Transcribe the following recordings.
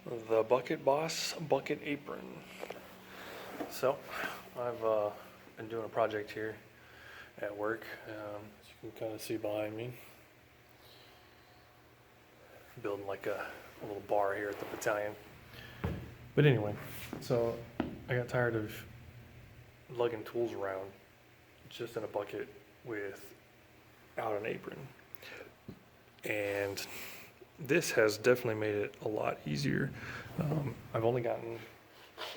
The Bucket Boss Bucket Apron. So, I've been doing a project here at work, as you can kind of see behind me. Building like a little bar here at the battalion. But anyway, so I got tired of lugging tools around just in a bucket without an apron. And this has definitely made it a lot easier. I've only gotten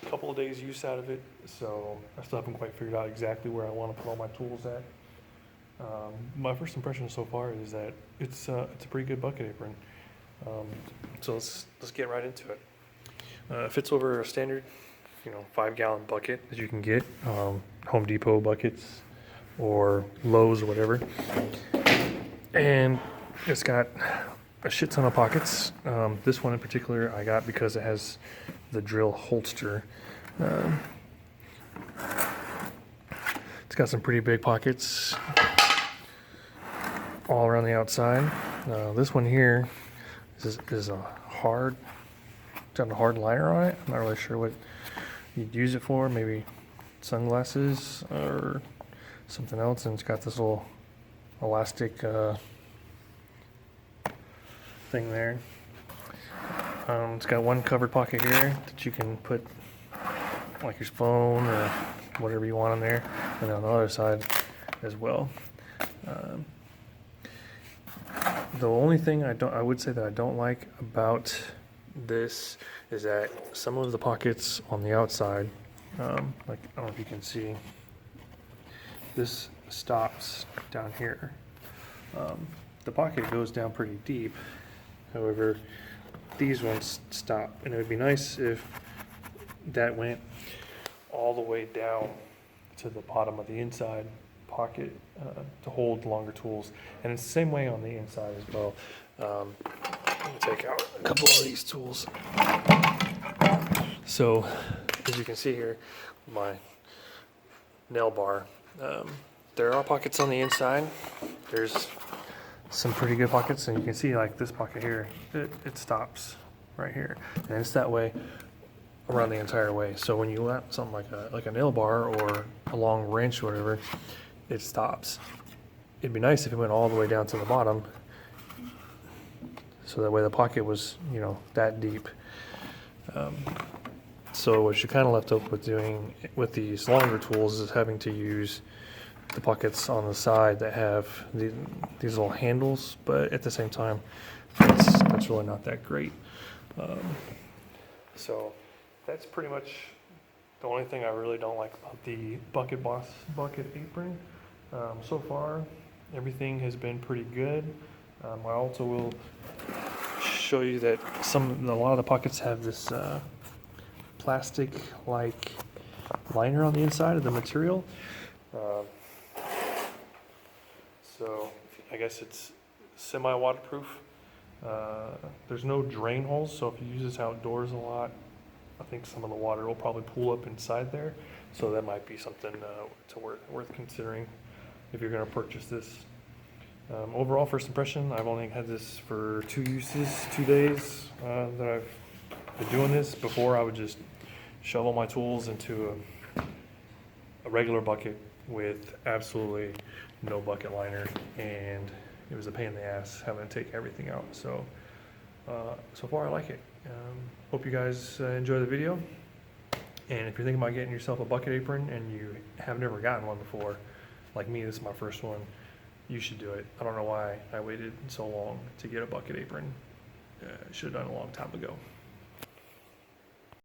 a couple of days use out of it, so I still haven't quite figured out exactly where I want to put all my tools at. My first impression so far is that it's a pretty good bucket apron. So let's get right into it. It fits over a standard, 5-gallon bucket that you can get, Home Depot buckets or Lowe's or whatever. And it's got a shit ton of pockets. This one in particular I got because it has the drill holster. It's got some pretty big pockets all around the outside. This one here is a hard, got a hard liner on it. I'm not really sure what you'd use it for. Maybe sunglasses or something else. And it's got this little elastic thing there. It's got one covered pocket here that you can put like your phone or whatever you want in there, and on the other side as well. The only thing I would say that I don't like about this is that some of the pockets on the outside, like I don't know if you can see, this stops down here. The pocket goes down pretty deep. However, these ones stop, and it would be nice if that went all the way down to the bottom of the inside pocket to hold longer tools. And it's the same way on the inside as well. Let me take out a couple of these tools. So, as you can see here, my nail bar, there are pockets on the inside. There's some pretty good pockets, and you can see like this pocket here, it stops right here, and it's that way around the entire way. So when you want something like a nail bar or a long wrench or whatever, it stops. It'd be nice if it went all the way down to the bottom, so that way the pocket was that deep. So what you're kind of left up with doing with these longer tools is having to use the pockets on the side that have these little handles, but at the same time, that's really not that great. So that's pretty much the only thing I really don't like about the Bucket Boss Bucket Apron. So far, everything has been pretty good. I also will show you that a lot of the pockets have this plastic-like liner on the inside of the material. So I guess it's semi-waterproof. There's no drain holes, so if you use this outdoors a lot, I think some of the water will probably pool up inside there. So that might be something worth considering if you're going to purchase this. Overall, first impression, I've only had this for 2 uses, 2 days that I've been doing this. Before, I would just shovel my tools into a regular bucket with absolutely no bucket liner, and it was a pain in the ass having to take everything out. So so far I like it. Hope you guys enjoy the video, and if you're thinking about getting yourself a bucket apron and you have never gotten one before, like me, this is my first one, you should do it. I don't know why I waited so long to get a bucket apron. Should have done it a long time ago.